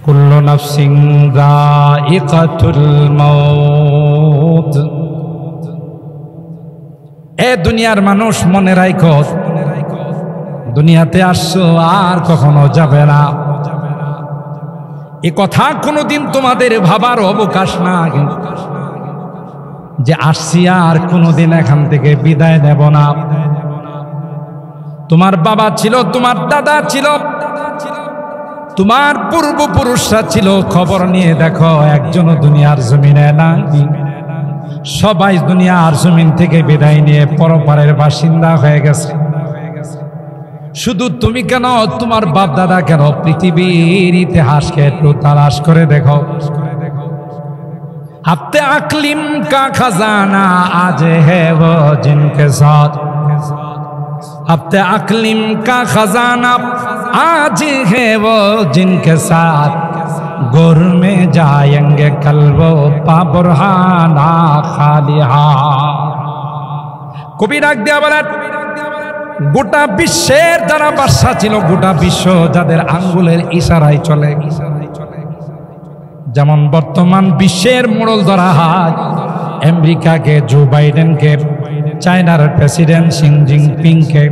কুল্লু নাফসিন যায়িকাতুল মাউত। এ দুনিয়ার মানুষ মনে রাখো, দুনিয়াতে আসছো আর কখনো যাবে না। এ কথা কোনোদিন তোমাদের ভাবার অবকাশ না যে আসছি আর কোনোদিন এখান থেকে বিদায় নেব না। তোমার বাবা ছিল, তোমার দাদা ছিল, তোমার পূর্বপুরুষরা ছিল, খবর নিয়ে দেখো একজনও দুনিয়ার জমিনে নাই। সবাই দুনিয়ার জমিন থেকে বিদায় নিয়ে পরপারের বাসিন্দা হয়ে গেছে। শুধু তুমি কেন, তোমার বাপ দাদা কেন? পৃথিবীর ইতিহাসকে একটু তালাশ করে দেখো। হফতে আকলিম কা খজানা আজ হ্যায় वो जिनके साथ, हफ्ते अकलिम का खजाना आज है वो जिनके साथ, गोर में जाएंगे कल वो पाबुरहाना खाली हाथ। কবি ডাক দিয়া বলেন, গোটা বিশ্বের যারা বাদশা ছিল, গোটা বিশ্ব যাদের আঙ্গুলের ইশারায় চলে, যেমন বর্তমান বিশ্বের মোড়ল ধরা হয় আমেরিকাকে, জো বাইডেনকে, চায়নার প্রেসিডেন্ট শি জিনপিংকে,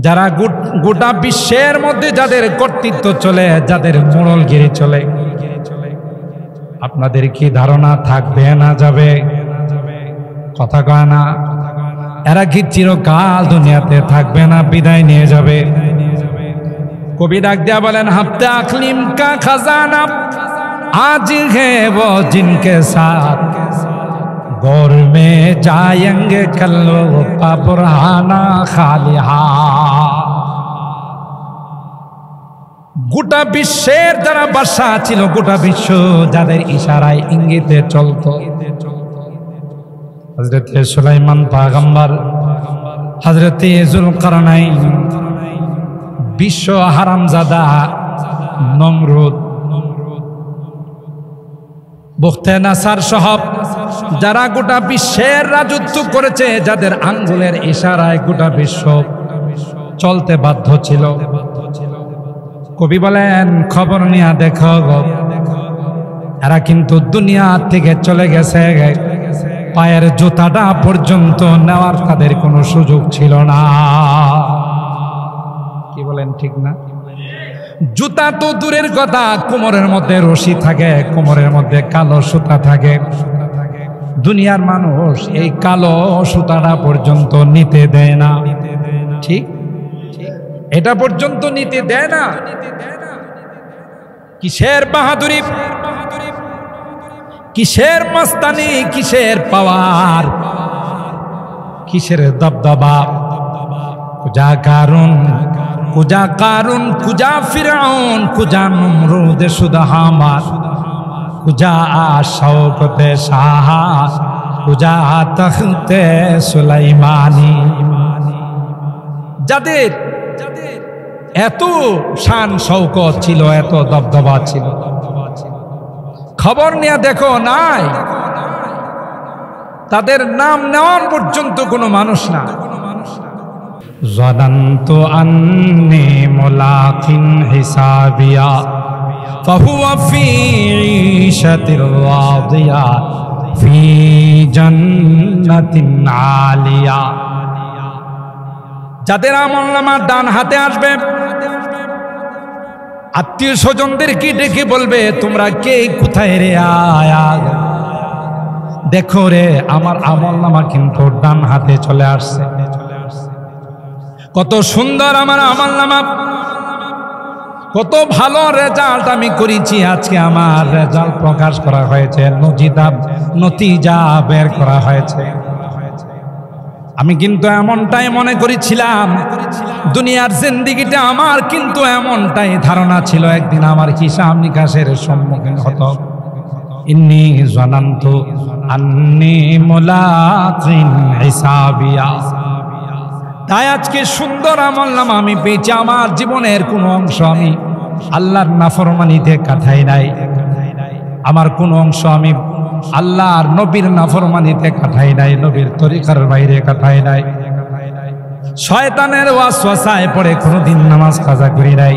যারা গোটা বিশ্বের মধ্যে যাদের কর্তৃত্ব চলে, যাদের মোড়লগিরি চলে, আপনাদের কি ধারণা থাকবে না যাবে? কথা কয় না? এরা কি চিরকাল দুনিয়াতে থাকবে না, বিদায় নিয়ে যাবে? কবি ডাক দিয়া বলেন, হফতে আকলিম কা খজানা আজ হ্যায় वो जिनके साथ, गोर में जाएंगे कल वो पाबुरहाना खाली हाथ। গোটা বিশ্বের যারা বাদশা ছিল, গোটা বিশ্ব যাদের ইশারায় ইঙ্গিতে চলতো, হযরত সুলাইমান পয়গম্বর, হযরত যুলকারনাইন, বিশ্ব হারামজাদা নমরুদ, বুখতে নাসার সহ যারা গোটা বিশ্বের রাজত্ব করেছে, যাদের আঙ্গুলের ইশারায় গোটা বিশ্ব চলতে বাধ্য ছিল। কবি বলেন, খবর নিয়ে দেখো এরা কিন্তু দুনিয়া থেকে চলে গেছে, পায়ের জুতাটা পর্যন্ত নেওয়ার তাদের কোনো সুযোগ ছিল না। কি বলেন, ঠিক না? জুতা তো দূরের কথা, কোমরের মধ্যে রশি থাকে, কোমরের মধ্যে কালো সুতা থাকে। দুনিয়ার মানুষ এই কালো সুতাটা পর্যন্ত নিতে দেয় না। ঠিক, এটা পর্যন্ত নিতে দেয় না। কিসের বাহাদুরি, কিসের মস্তানি, কিসের পাওয়ার, কিসের দবদবা, কুজা কারুন, কুজা কারুন, কুজা ফিরাউন, কুজা নমরুদ শুধু হামার, কুজা শওকতে শাহ, কুজা তখতে সুলাইমানি। যাদের এত শান শওকত ছিল, এত দবদবা ছিল, খবর নিয়ে দেখো নাই, তাদের নাম নেওয়ার পর্যন্ত কোনো মানুষ না। ظننت أني ملاق حسابيا فهو في عيشة راضية في جنة عالية। যাদের আমলনামা ডান হাতে আসবে, আত্মীয় স্বজনদের কি ডেকে বলবে, তোমরা কে কোথায় রে, আয়া দেখো রে আমার আমলনামা কিন্তু ডান হাতে চলে আসছে। কত সুন্দর আমার আমলনামা, কত ভালো রেজাল্ট আমি করেছি। আজকে আমার রেজাল্ট প্রকাশ করা হয়েছে, নতিজা বের করা হয়েছে। আমি কিন্তু এমনটাই মনে করেছিলাম, দুনিয়ার জিন্দেগিটা আমার কিন্তু এমনটাই ধারণা ছিল একদিন আমার হিসাব নিকাশের সম্মুখীন হতো। ইন্নী জানান্তু আন্নী মুলাকিন হিসাবিয়া। তাই আজকে সুন্দর আমলনামা আমি পেয়েছি। আমার জীবনের কোনো অংশ আমি আল্লাহর নাফরমানিতে কাটাই নাই, আমার কোনো অংশ আমি আল্লাহর নবীর নাফরমানিতে কাটাই নাই, নবীর তরিকার বাইরে কাটাই নাই, শয়তানের ওয়াসওয়াসায় পড়ে কোনোদিন নামাজ কাজা করি নাই,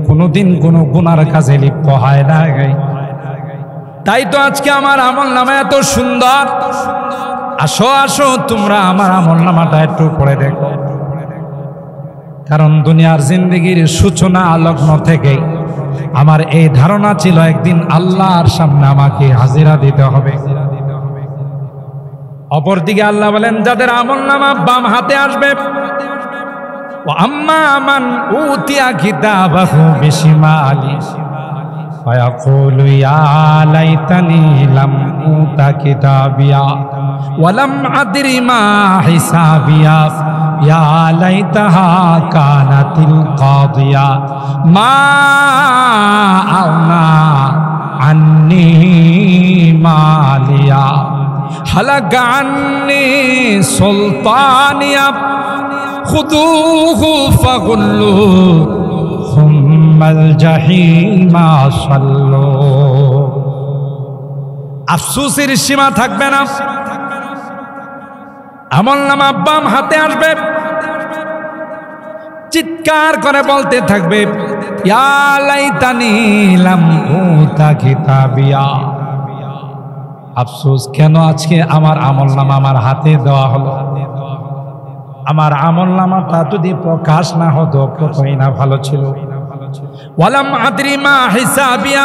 কোনোদিন কোনো গুনার কাজে লিপ্ত হয় না। তাই তো আজকে আমার আমলনামা এত সুন্দর। আসো আসো তোমরা আমার আমলনামাটা একটু পড়ে দেখো, কারণ দুনিয়ার জিন্দেগির সূচনা লগ্ন থেকে আমার এই ধারণা ছিল একদিন আল্লাহর সামনে আমাকে হাজিরা দিতে হবে। অপরদিকে আল্লাহ বলেন, যাদের আমলনামা বাম হাতে আসবে, ও আম্মা মান উতিয়া কিতাবাহু বিশিমালি ফায়াকুলু ইয়া লাইতানি লাম উতা কিতাবিয়া ওয়া লাম আদরি মা হিসাবিয়া ইয়া লাইতাহা কানাতিল কাদিয়া মা আগনা আন্নি মালিয়া হালাকা আন্নি সুলতানিয়া খুদুহু ফাগুল্লুহু সুম্মাল জাহিমা সাল্লু। আফসোসের সীমা থাকবে না। আমলনামা বাম হাতে আসবে, চিৎকার করে বলতে থাকবে, ইয়া লাইতানি লাম উতা কিতাবিয়া। আফসোস কেন আজকে আমার আমলনামা আমার হাতে দেওয়া হলো। আমার আমলনামাটা যদি প্রকাশ না হতো কতই না ভালো ছিল। ওয়ালাম আদরি মা হিসাবিয়া,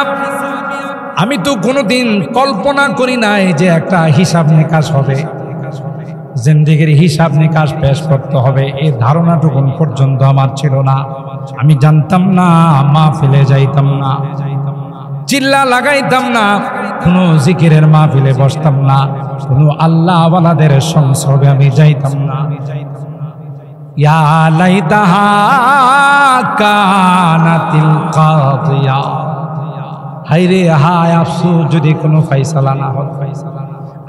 আমি তো কোনোদিন কল্পনা করি নাই যে একটা হিসাব নিকাশ হবে, জিন্দেগির হিসাব নিকাশ পেশ করতে হবে, এই ধারণাটুকু পর্যন্ত আমার ছিল না। আমি জানতাম না, মাহফিলে যাইতাম না, চিল্লা লাগাইতাম না, কোনো জিকিরের মাহফিলে বসতাম না, কোনো আল্লাহ ওয়ালাদের সংসর্গে আমি যাইতাম না। ইয়া লাইতাহা কানাতিল কাদিয়া, হায়রে হায় আফসোস যদি কোনো ফায়সালা না হতো,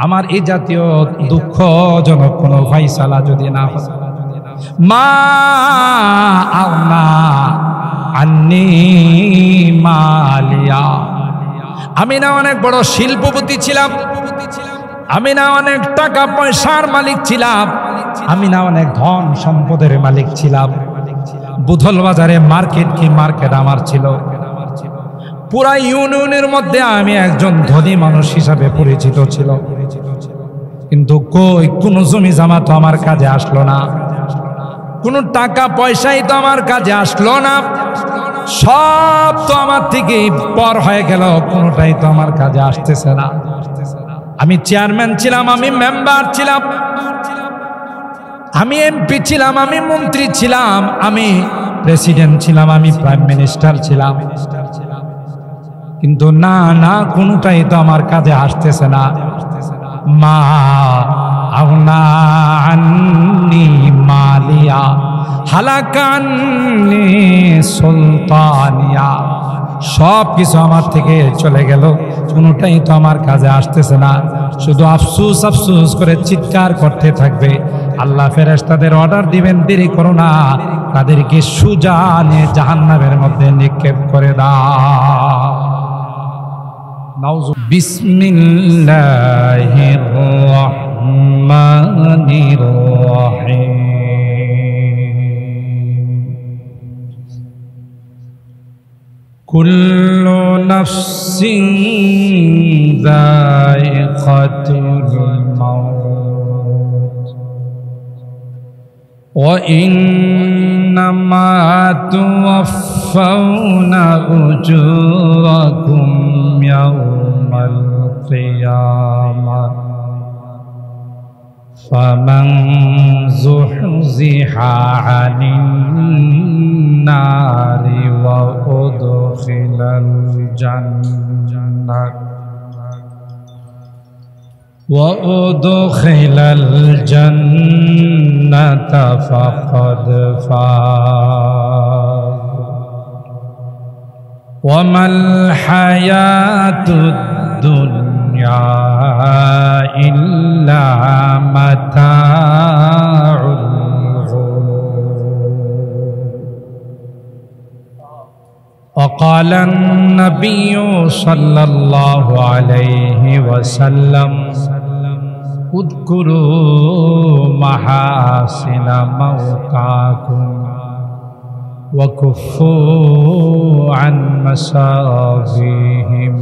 আমার এই জাতীয় দুঃখজনক কোনো ফায়সালা যদি না হতো। মা আগনা আন্নি মালিয়া, আমি না অনেক বড় শিল্পপতি ছিলাম, আমি না অনেক টাকা পয়সার মালিক ছিলাম, আমি না অনেক ধন সম্পদের মালিক ছিলাম। বুধল বাজারে মার্কেট কি মার্কেট আমার ছিল, পুরা ইউনিয়নের মধ্যে আমি একজন ধনী মানুষ হিসাবে পরিচিত ছিল। কিন্তু কই কোনো জমি জমা তো আমার কাজে আসলো না, কোনো টাকা পয়সাই তো আমার কাজে আসলো না, সব তো আমার থেকে পর হয়ে গেল, কোনোটাই তো আমার কাজে আসতেছে না। আমি চেয়ারম্যান ছিলাম, আমি মেম্বার ছিলাম, আমি এমপি ছিলাম, আমি মন্ত্রী ছিলাম, আমি প্রেসিডেন্ট ছিলাম, আমি প্রাইম মিনিস্টার ছিলাম, কিন্তু না না কোনোটাই তো আমার কাজে আসতেছে না। মা আগনা আন্নি মালিয়া হালাকা আন্নি সুলতানিয়া, সব কিছু আমার থেকে চলে গেল, কোনোটাই তো আমার কাজে আসতেছে না। শুধু আফসোস আফসোস করে চিৎকার করতে থাকবে। আল্লাহ ফেরেশতাদের অর্ডার দিবেন, দেরি করো না, তাদেরকে সোজা নিয়ে জাহান্নামের মধ্যে নিক্ষেপ করে দাও। বিসমিল্লাহির রহমানির রহিম। কুল্লু নাফসিন যায়িকাতুল মাউত ওয়া ইন্নামা তুওয়াফাউনা উজুরাকুম ইয়াওমাল কিয়ামাহ ফামান যুহজিহা আনিন নারি ওয়া উদখিলাল জান্নাত وأدخل الجنة فقد فاز وما الحياة الدنيا إلا متاع وقال النبي صلى الله عليه وسلم اذكروا محاسن موتاكم وكفوا عن مساويهم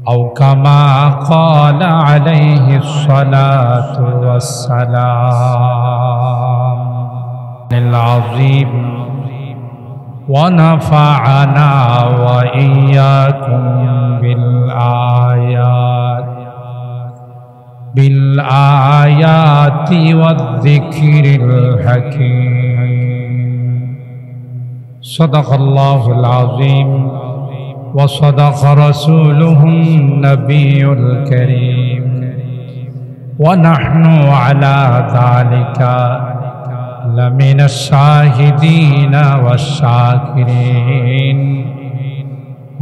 أو كما قال عليه الصلاة والسلام العظيم ونفعنا وإياكم بالآيات والذكر الحكيم صدق الله العظيم وصدق رسوله النبي الكريم ونحن على ذلك لمن الشاهدين والشاكرين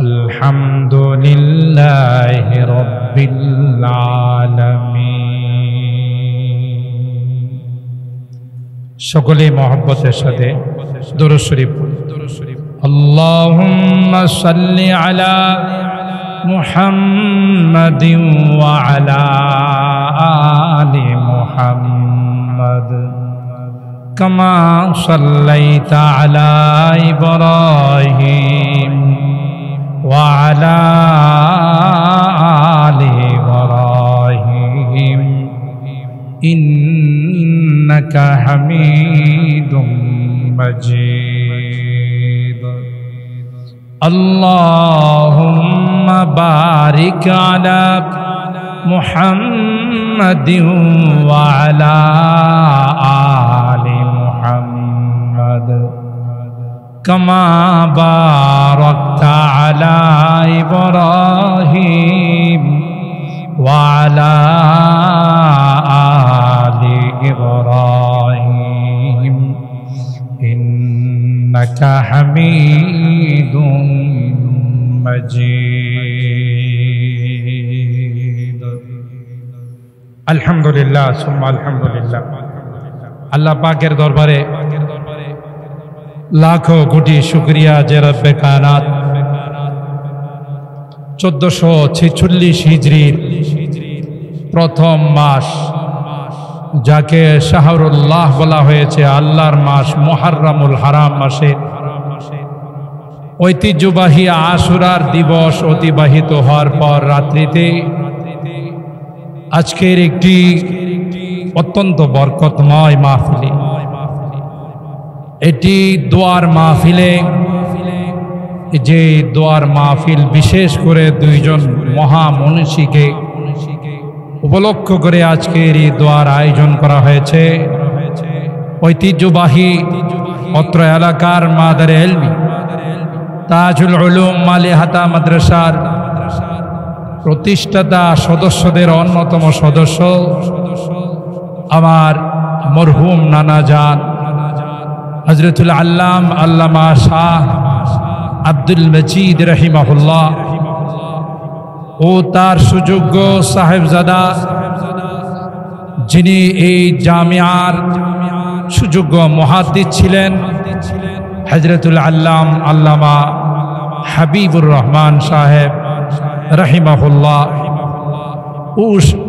الحمد لله رب العالمين সকলে মহব্বতের সাথে দুরূদ শরীফ اللهم صل على محمد وعلى آل محمد كما صليت على إبراهيم وعلى آل إبراهيم إنك حميد مجيد اللهم بارك على محمد وعلى آل محمد كما باركت على إبراهيم وعلى آل إبراهيم إنك حميد مجيد الحمد لله ثم الحمد لله আল্লাহ পাকের দরবারে লাখো কোটি শুকরিয়া যে রব্বে কায়নাত 1446 হিজরির প্রথম মাস যাকে শাহরুল্লাহ বলা হয়েছে আল্লাহর মাস মুহররমুল হারাম মাসে ঐতিহ্যবাহী আশুরার দিবস অতিবাহিত হওয়ার পর রাত্রিতে আজকের একটি অত্যন্ত বরকতময় মাহফিলে এটি দোয়ার মাহফিলে যে দোয়ার মাহফিল বিশেষ করে দুইজন মহামনীষীকে উপলক্ষ করে আজকের এই দোয়ার আয়োজন করা হয়েছে ঐতিহ্যবাহী অত্র এলাকার মাদারে ইলমি তাজুল উলুম মালিহাতা মাদ্রাসার প্রতিষ্ঠাতা সদস্যদের অন্যতম সদস্য আমার মরহুম নানা জান হযরতুল আল্লাম আল্লামা শাহ আব্দুল মজিদ রহিমাহুল্লাহ ও তার সুযোগ্য সাহেবজাদা যিনি এই জামিয়ার সুযোগ্য মুহাদ্দিস ছিলেন হযরতুল আল্লাম আল্লামা হাবিবুর রহমান সাহেব রহিমাহুল্লাহ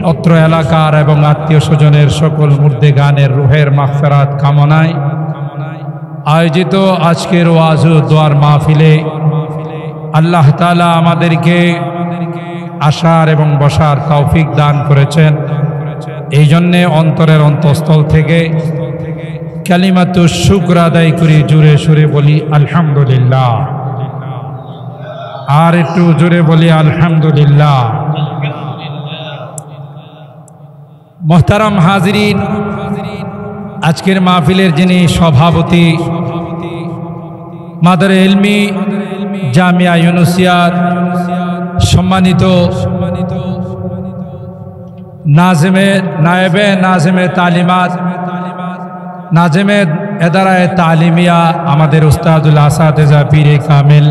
অত্র এলাকার এবং আত্মীয় স্বজনের সকল মুর্দেগানের রুহের মাগফিরাত কামনায় আয়োজিত আজকের ওয়াজ ও দোয়ার মাহফিলে আল্লাহ তাআলা আমাদেরকে আসার এবং বসার তৌফিক দান করেছেন এই জন্যে অন্তরের অন্তঃস্থল থেকে কালিমাতু শুকর আদায় করি জোরে সুরে বলি আলহামদুলিল্লাহ আর একটু জোরে বলি আলহামদুলিল্লাহ মোহতারাম হাজিরিন আজকের মাহফিলের যিনি সভাপতি মাদারে ইলমি জামিয়া ইউনুসিয়ার সম্মানিত নায়েবে নাজেমে তালিমাত নাজেমে এদারায়ে তালিমিয়া আমাদের উস্তাদুল আসাতিজা পীরে কামিল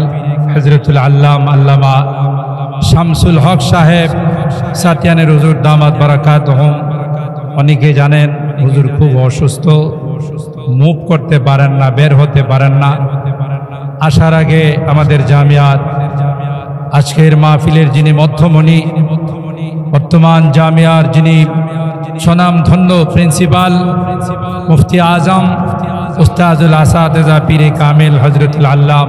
হযরতুল আল্লাম আল্লামা শামসুল হক সাহেব সাতিয়ানের হুজুর দামাত বারাকাতুহুম অনেকে জানেন হুজুর খুব অসুস্থ মুভ করতে পারেন না বের হতে পারেন না আসার আগে আমাদের জামিয়াত আজকের মাহফিলের যিনি মধ্যমণি বর্তমান জামিয়ার যিনি স্বনামধন্য প্রিন্সিপাল মুফতি আজম উস্তাজুল আসাতিজা পীরে কামিল হযরতুল আল্লাম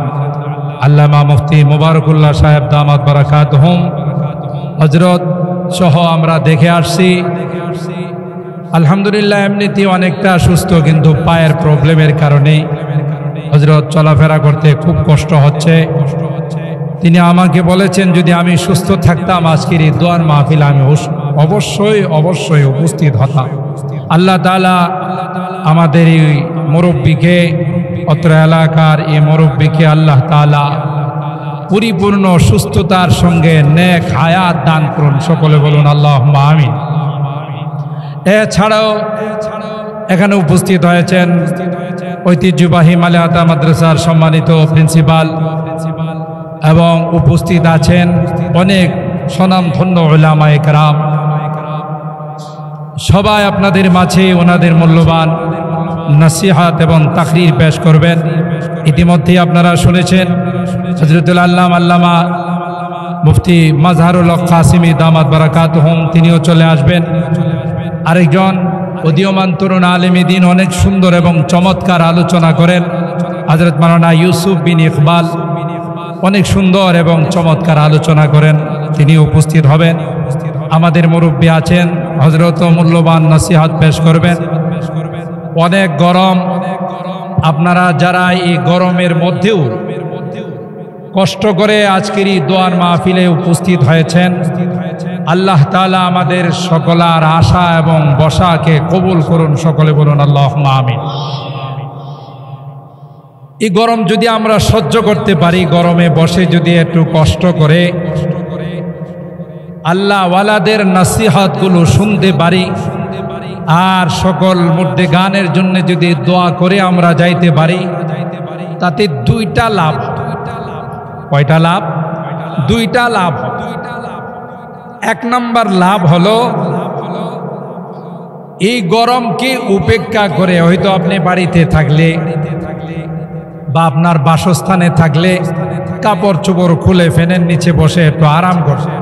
আল্লামা মুফতি মুবারকুল্লাহ সাহেব দামাত বারাকাতুহুম হযরত সহ আমরা দেখে আসছি। আলহামদুলিল্লাহ এমনিতেই অনেকটা সুস্থ, কিন্তু পায়ের প্রবলেমের কারণে হযরত চলাফেরা করতে খুব কষ্ট হচ্ছে। তিনি আমাকে বলেছেন যদি আমি সুস্থ থাকতাম আজকের এই দোয়ার মাহফিলে আমি অবশ্যই উপস্থিত হতাম। আল্লাহ তাআলা আমাদের এই মুরব্বীকে, অত্র এলাকার এই মুরব্বীকে আল্লাহ তাআলা পরিপূর্ণ সুস্থতার সঙ্গে নেক হায়াত দান করুন। সকলে বলুন আল্লাহুম্মা আমিন। এছাড়াও এখানে উপস্থিত হয়েছেন ঐতিহ্যবাহী মালিহাতা মাদ্রাসার সম্মানিত প্রিন্সিপাল এবং উপস্থিত আছেন অনেক স্বনামধন্য উলামায়ে কেরাম। সবাই আপনাদের মাঝে ওনাদের মূল্যবান নসিহত এবং তাকরীর পেশ করবেন। ইতিমধ্যে আপনারা শুনেছেন হযরতুল আল্লামা মুফতি মাজহারুল হক কাসিমি দামাত বারাকাতুহুম তিনিও চলে আসবেন। আরেকজন উদীয়মান তরুণ আলেমে দ্বীন অনেক সুন্দর এবং চমৎকার আলোচনা করেন হযরত মাওলানা ইউসুফ বিন ইকবাল, অনেক সুন্দর এবং চমৎকার আলোচনা করেন, তিনি উপস্থিত হবেন। আমাদের মুরব্বী আছেন হযরত মূল্যবান নসিহত পেশ করবেন। অনেক গরম, আপনারা যারা এই গরমের মধ্যেও কষ্ট করে আজকের এই দোয়ার মাহফিলে উপস্থিত হয়েছেন, আল্লাহ তাআলা আমাদের সকলের আশা এবং বসাকে কবুল করুন। সকলে বলুন আল্লাহুম্মা আমিন। এই গরম যদি আমরা সহ্য করতে পারি, গরমে বসে যদি একটু কষ্ট করে আল্লাহ ওয়ালাদের নসিহতগুলো শুনতে পারি, আর সকল মধ্যে গানের জন্য যদি দোয়া করে আমরা যাইতে পারি, তাতে দুইটা লাভ। কয়টা লাভ? দুইটা লাভ। এক নাম্বার লাভ হলো এই গরমকে উপেক্ষা করে, হয়তো আপনি বাড়িতে থাকলে বা আপনার বাসস্থানে থাকলে কাপড় চোপড় খুলে ফ্যানের নিচে বসে একটু আরাম করছেন,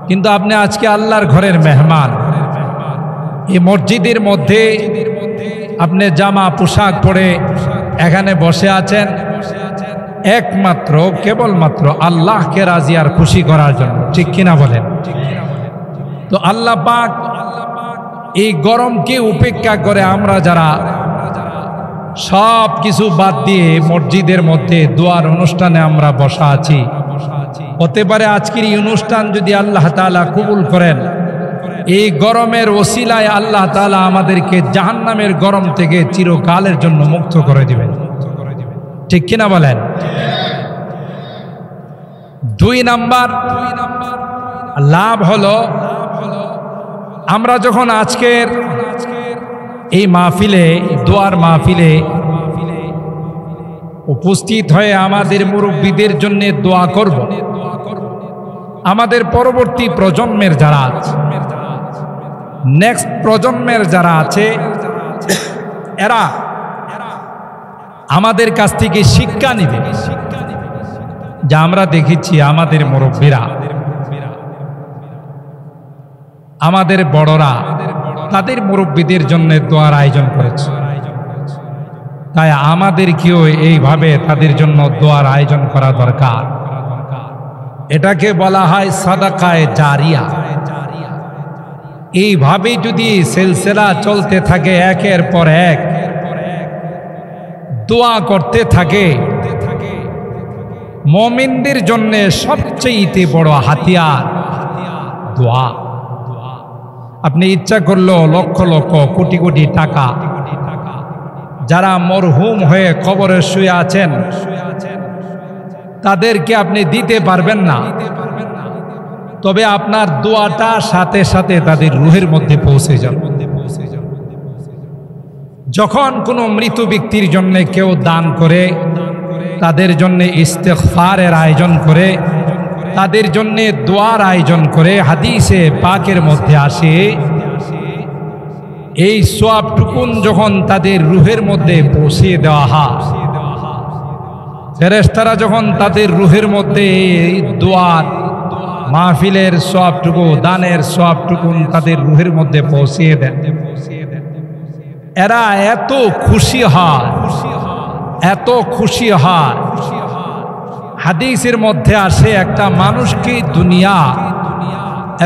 কিন্তু আপনি আজকে আল্লাহর ঘরের মেহমান। এই মসজিদের মধ্যে আপনি জামা পোশাক পরে এখানে বসে আছেন একমাত্র কেবলমাত্র আল্লাহকে রাজি আর খুশি করার জন্য, ঠিক কিনা বলেন? তো আল্লাহ পাক এই গরমকে উপেক্ষা করে আমরা যারা সব কিছু বাদ দিয়ে মসজিদের মধ্যে দোয়ার অনুষ্ঠানে আমরা বসা আছি, হতে পারে আজকের এই অনুষ্ঠান যদি আল্লাহ তাআলা কবুল করেন, এই গরমের ওসিলায় আল্লাহ তাআলা আমাদেরকে জাহান্নামের গরম থেকে চিরকালের জন্য মুক্ত করে দিবেন, ঠিক কিনা বলেন? দুই নাম্বার লাভ হলো, আমরা যখন আজকের এই মাহফিলে, দোয়ার মাহফিলে উপস্থিত হয়ে আমাদের মুরব্বীদের জন্য দোয়া করব, আমাদের পরবর্তী প্রজন্মের যারা আছে, নেক্সট প্রজন্মের যারা আছে, এরা আমাদের কাছ থেকে শিক্ষা নেবে। যা আমরা দেখেছি আমাদের মুরব্বীরা, আমাদের বড়রা তাদের মুরব্বীদের জন্য দোয়ার আয়োজন করেছে, তাই আমাদেরকেও এইভাবে তাদের জন্য দোয়ার আয়োজন করা দরকার। এটাকে বলা হয় সাদাকায়ে জারিয়া। এইভাবে যদি সিলসিলা চলতে থাকে, একের পর এক দোয়া করতে থাকে, মুমিনদের জন্য সবচেয়ে বড় হাতিয়ার দোয়া। আপনি ইচ্ছা করলেও লক্ষ লক্ষ কোটি কোটি টাকা যারা মরহুম হয়ে কবরে শুয়ে আছেন তাদেরকে আপনি দিতে পারবেন না, তবে আপনার দোয়াটা সাথে সাথে তাদের রুহের মধ্যে পৌঁছে যাবে। যখন কোনো মৃত ব্যক্তির জন্য কেউ দান করে, তাদের জন্য ইস্তেগফারের আয়োজন করে, তাদের জন্য দোয়ার আয়োজন করে, হাদিসে পাকের মধ্যে আসে এই সওয়াবটুকুন যখন তাদের রুহের মধ্যে পৌঁছে দেওয়া হয়, ফেরেশতারা যখন তাদের রুহের মধ্যে এই দোয়ার মাহফিলের সওয়াবটুকু, দানের সওয়াবটুকুন তাদের রুহের মধ্যে পৌঁছিয়ে দেন, এরা এত খুশি হয়, এত খুশি হয়। হাদিসের মধ্যে আসে একটা মানুষকে দুনিয়া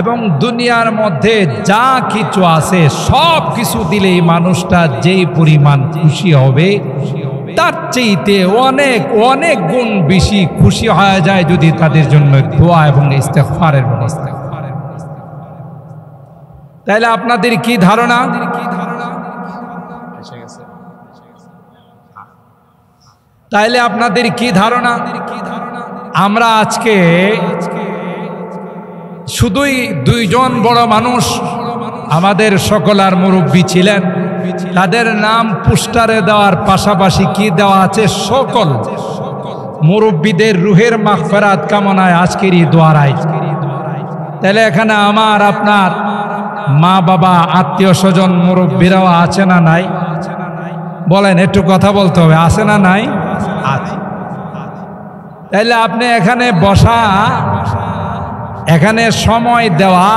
এবং দুনিয়ার মধ্যে যা কিছু আছে সব কিছু দিলে এই মানুষটা যেই পরিমাণ খুশি হবে তার চাইতে অনেক অনেক গুণ বেশি খুশি হয়ে যায় যদি তাদের জন্য দোয়া এবং ইস্তেগফারের ব্যবস্থা। তাহলে আপনাদের কি ধারণা? তাইলে আপনাদের কি ধারণা? আমরা আজকে শুধুই দুইজন বড় মানুষ আমাদের সকলার মুরব্বী ছিলেন, তাদের নাম পোস্টারে দেওয়ার পাশাপাশি কি দেওয়া আছে? সকল মুরব্বীদের রুহের মাগফিরাত কামনায় আজকের এই দোয়ার আয়োজন। তাহলে এখানে আমার আপনার মা বাবা আত্মীয় স্বজন মুরব্বীরাও আছে না নাই? বলেন, একটু কথা বলতে হবে, আছে না নাই? আছে। তাহলে আপনি এখানে বসা, এখানে সময় দেওয়া,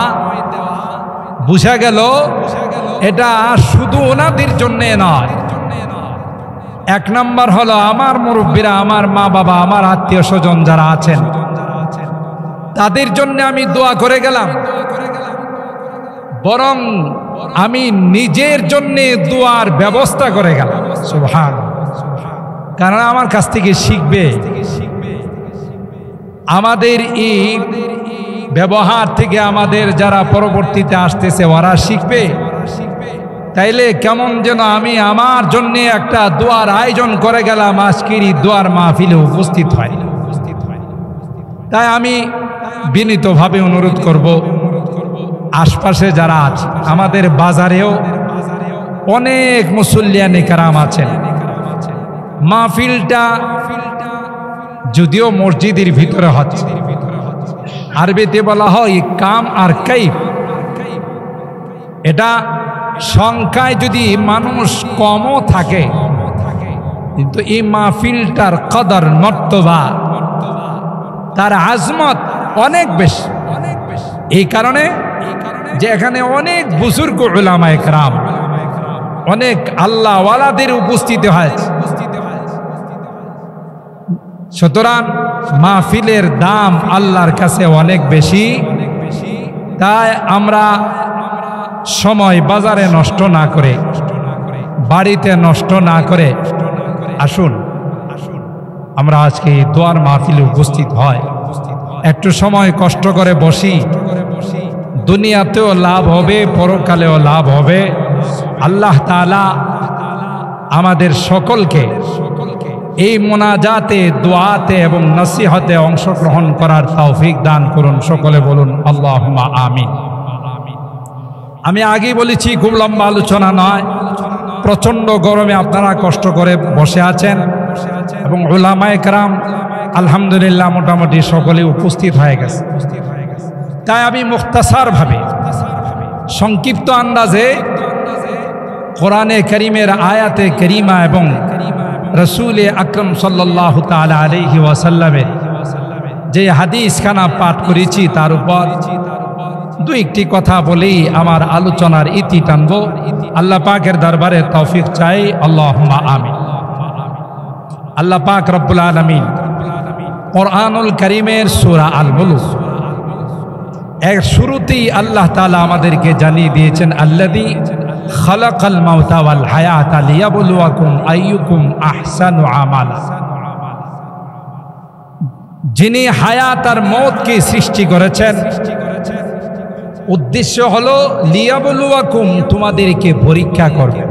বুঝা গেল এটা শুধু ওনাদের জন্যে নয়। এক নম্বর হলো আমার মুরব্বীরা, আমার মা বাবা, আমার আত্মীয় স্বজন যারা আছেন তাদের জন্য আমি দোয়া করে গেলাম, বরং আমি নিজের জন্য দোয়ার ব্যবস্থা করে গেলাম। সুবহানাল্লাহ। কারণ আমার কাছ থেকে শিখবে, আমাদের এই ব্যবহার থেকে আমাদের যারা পরবর্তীতে আসতেছে ওরা শিখবে। তাইলে কেমন যেন আমি আমার জন্য একটা দোয়ার আয়োজন করে গেলাম, আজকের এই দোয়ার মাহফিলে উপস্থিত হয়। তাই আমি বিনীতভাবে অনুরোধ করব, আশপাশে যারা আছে, আমাদের বাজারেও অনেক মুসল্লিয়ানে কেরাম আছেন, মাহফিলটা যদিও মসজিদের ভিতরে হচ্ছে, আরবিতে বলা হয় কাম আর কাইফ, এটা সংখ্যায় যদি মানুষ কমও থাকে কিন্তু এই মাহফিলটার কদর মর্তবা, তার আজমত অনেক বেশি। এই কারণে যে এখানে অনেক বুজুর্গ উলামায়ে কেরাম, অনেক আল্লাহ ওয়ালাদের উপস্থিতি হয়েছে। সুতরাং মাহফিলের দাম আল্লাহর কাছে অনেক বেশি। তাই আমরা সময় বাজারে নষ্ট না করে, বাড়িতে নষ্ট না করে আসুন আমরা আজকে এই দোয়ার মাহফিলে উপস্থিত হয়, একটু সময় কষ্ট করে বসি, দুনিয়াতেও লাভ হবে, পরকালেও লাভ হবে। আল্লাহ তাআলা আমাদের সকলকে এই মোনাজাতে, দোয়াতে এবং নসিহতে অংশগ্রহণ করার তৌফিক দান করুন। সকলে বলুন আল্লাহুম্মা আমিন। আমি আগেই বলেছি খুব লম্বা আলোচনা নয়, প্রচণ্ড গরমে আপনারা কষ্ট করে বসে আছেন এবং উলামায়ে কেরাম আলহামদুলিল্লাহ মোটামুটি সকলে উপস্থিত হয়ে গেছে। তাই আমি মুখতাসারভাবে সংক্ষিপ্ত আন্দাজে কোরআনে কারীমের আয়াতে কারীমা এবং রসুল আকরম সাল্লাল্লাহু তাআলা আলাইহি ওয়াসাল্লামের যে হাদিস খানা পাঠ করেছি তার উপর দুই একটি কথা বলেই আমার আলোচনার ইতি টানব। আল্লাহ পাকের দরবারে তৌফিক চাই, আল্লাহুম্মা আমিন। আল্লাহ পাক রব্বুল আলামিন কোরআনুল কারীমের সূরা আল মুলক এর শুরুতেই আল্লাহ তাআলা আমাদেরকে জানিয়ে দিয়েছেন, আল্লাযী খালাকাল মাউতা ওয়াল হায়াতা লিয়াবলুয়াকুম আইয়ুকুম আহসানু আমালা। যিনি হায়াত আর মওতকে সৃষ্টি করেছেন, উদ্দেশ্য হলো লিয়াবলুয়াকুম, তোমাদেরকে পরীক্ষা করবেন।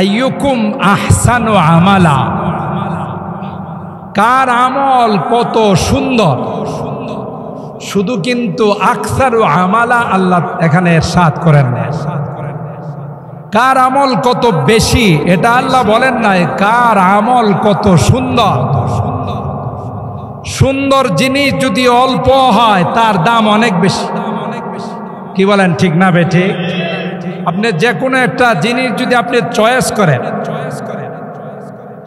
আইয়ুকুম আহসানু আমালা, কার আমল কত সুন্দর। শুধু কিন্তু আকসারু আমালা আল্লাহ এখানে ইরশাদ করেন না, কার আমল কত বেশি এটা আল্লাহ বলেন নাই, কার আমল কত সুন্দর। সুন্দর জিনিস যদি অল্প হয় তার দাম অনেক বেশি। কি বলেন, ঠিক না বেঠি? আপনি যে কোনো একটা জিনিস যদি আপনি চয়েস করেন,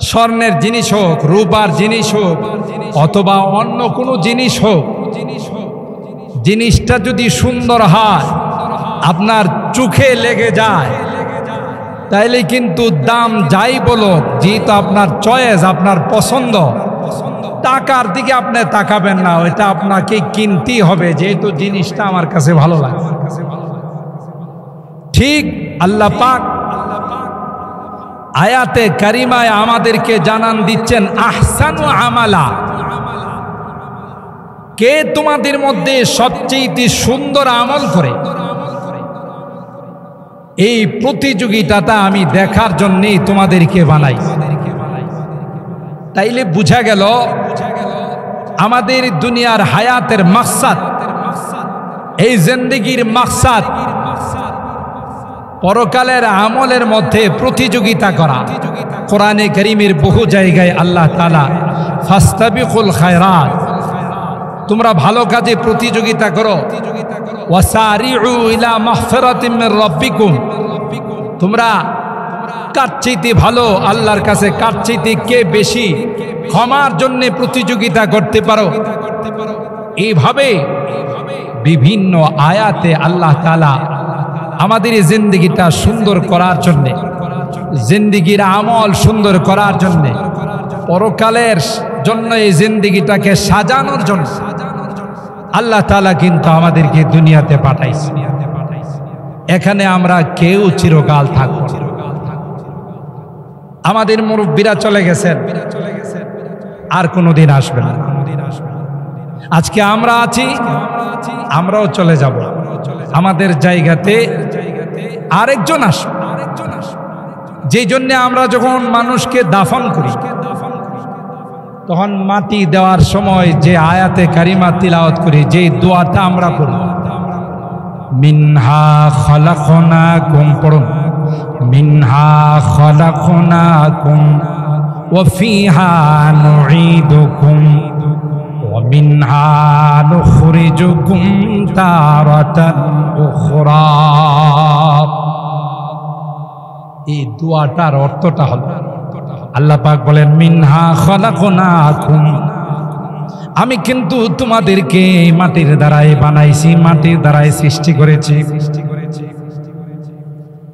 স্বর্ণের জিনিস হোক, রূপার জিনিস হোক, অথবা অন্য কোনো জিনিস হোক, জিনিসটা যদি সুন্দর হয়, আপনার চোখে লেগে যায়, তাইলে কিন্তু দাম যাই বলো, যেহেতু আপনার চয়েস, আপনার পছন্দ, টাকার দিকে আপনি তাকাবেন না, ওইটা আপনাকে কিনতেই হবে, যেহেতু জিনিসটা আমার কাছে ভালো লাগে। ঠিক আল্লাহ পাক আয়াতে কারিমায় আমাদেরকে জানান দিচ্ছেন আহসানু আমালা, কে তোমাদের মধ্যে সবচেয়ে সুন্দর আমল করে। এই প্রতিযোগিতাটা আমি দেখার জন্যই তোমাদেরকে বানাই। তাইলে বুঝা গেল আমাদের দুনিয়ার হায়াতের মাকসাদ, এই জিন্দেগির মাকসাদ পরকালের আমলের মধ্যে প্রতিযোগিতা করা। কোরআনে কারীমের বহু জায়গায় আল্লাহ তাআলা ফাস্তাবিকুল খায়রাত, তোমরা ভালো কাজে প্রতিযোগিতা করো, ওয়াসারিউ ইলা মাগফিরাতিম মির রাব্বিকুম, তোমরা কার চাইতে ভালো, আল্লাহর কাছে কার চাইতে কে বেশি ক্ষমার জন্য প্রতিযোগিতা করতে পারো। এইভাবে বিভিন্ন আয়াতে আল্লাহ তাআলা আমাদের এই জিন্দেগিটা সুন্দর করার জন্য, জিন্দেগির আমল সুন্দর করার জন্য, পরকালের জন্য এই জিন্দেগিটাকে সাজানোর জন্য আল্লাহ তাআলা কিন্তু আমাদেরকে দুনিয়াতে পাঠাইছে। এখানে আমরা কেউ চিরকাল থাকব না। আমাদের মুরব্বীরা চলে গেছেন, আর কোনোদিন আসবেন না। আজকে আমরা আছি, আমরাও চলে যাব। আমাদের জায়গাতে আরেকজন আসবে। যেই জন্য আমরা যখন মানুষকে দাফন করি, তখন মাটি দেওয়ার সময় যে আয়াতে কারিমা তিলাওয়াত করি, যে দোয়াটা আমরা পড়ি, মিনহা খালাকনাকুম, পড়ুন, মিনহা খালাকনাকুম ওয়া ফিহা নুঈদুকুম ওয়া মিনহা নুখরিজুকুম তারাতান উখরা। এই দোয়াটার অর্থটা হলো, আল্লাহ পাক বলেন মিনহা খালাকনাকুম, আমি কিন্তু তোমাদেরকে মাটির দ্বারাই বানাইছি, মাটির দ্বারাই সৃষ্টি করেছি।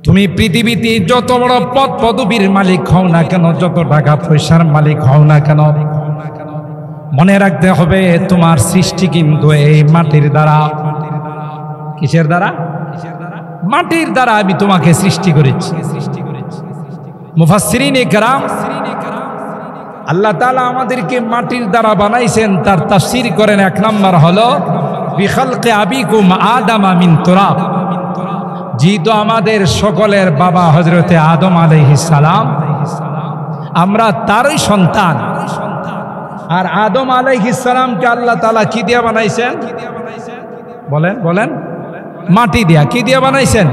তুমি পৃথিবীতে যত বড় পদ পদবীর মালিক হও না কেন, যত টাকা পয়সার মালিক হও না কেন, মনে রাখতে হবে তোমার সৃষ্টি কিন্তু এই মাটির দ্বারা। কিসের দ্বারা? মাটির দ্বারা আমি তোমাকে সৃষ্টি করেছি। মুফাসসিরিনে কেরাম, আল্লাহ তাআলা আমাদেরকে মাটির দ্বারা বানাইছেন, তার তাফসীর করেন, এক নম্বর হলো বিখালকি আবিকুম আদামা মিন তুরাব, যেহেতু আমাদের সকলের বাবা হযরতে আদম আলাইহিস সালাম, আমরা তারই সন্তান। আর আদম আলাইহিস সালামকে আল্লাহ তাআলা কি দিয়ে বানাইছেন? বলেন বলেন, মাটি দিয়া। কি দিয়ে বানাইছেন?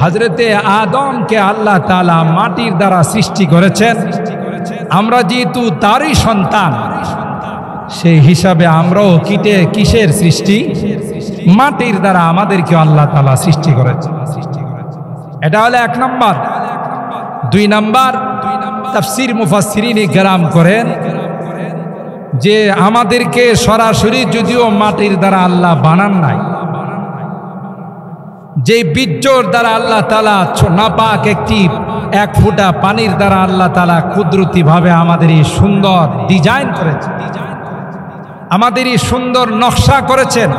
হযরতে আদমকে আল্লাহ তাআলা মাটির দ্বারা সৃষ্টি করেছেন। আমরা যেহেতু তারই সন্তান, সেই হিসাবে আমরাও কিসের সৃষ্টি? মাটির দ্বারা আমাদেরকে আল্লাহ তাআলা সৃষ্টি করেছেন। এটা হলো এক নম্বর। দুই নম্বর, তাফসীর মুফাসসিরিনে কেরাম করেন যে আমাদেরকে সরাসরি যদিও মাটির দ্বারা আল্লাহ বানান নাই, যে বীর্যর দ্বারা আল্লাহ তাআলা নাপাক একটি এক ফোঁটা পানির দ্বারা আল্লাহ তাআলা কুদরতি ভাবে আমাদের এই সুন্দর ডিজাইন করেছেন, আমাদের এই সুন্দর নকশা করেছেন,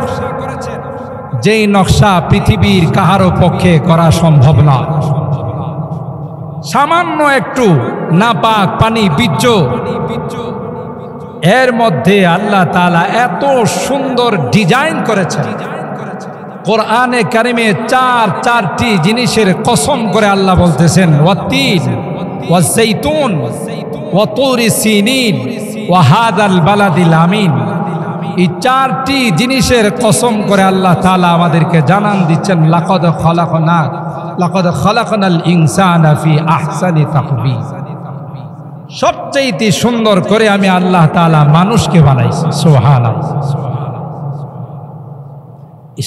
যেই নকশা পৃথিবীর কাহারও পক্ষে করা সম্ভব না। সামান্য একটু নাপাক পানি, বীর্য, এর মধ্যে আল্লাহ তাআলা এত সুন্দর ডিজাইন করেছেন। কোরআনে কারিমে চারটি জিনিসের কসম করে আল্লাহ বলতেছেন, ওয়াত্তিন ওয়াজ্জাইতুন ওয়া তুরি সিনিন ওয়া হাযাল বালাদিল আমিন। এই চারটি জিনিসের কসম করে আল্লাহ তাআলা আমাদেরকে জানান দিচ্ছেন, লাকাদ খালাকনাল ইনসানা ফি আহসানি তাকবীর, সবচেয়ে সুন্দর করে আমি আল্লাহ তাআলা মানুষকে বানাইছি। সুবহানাল্লাহ।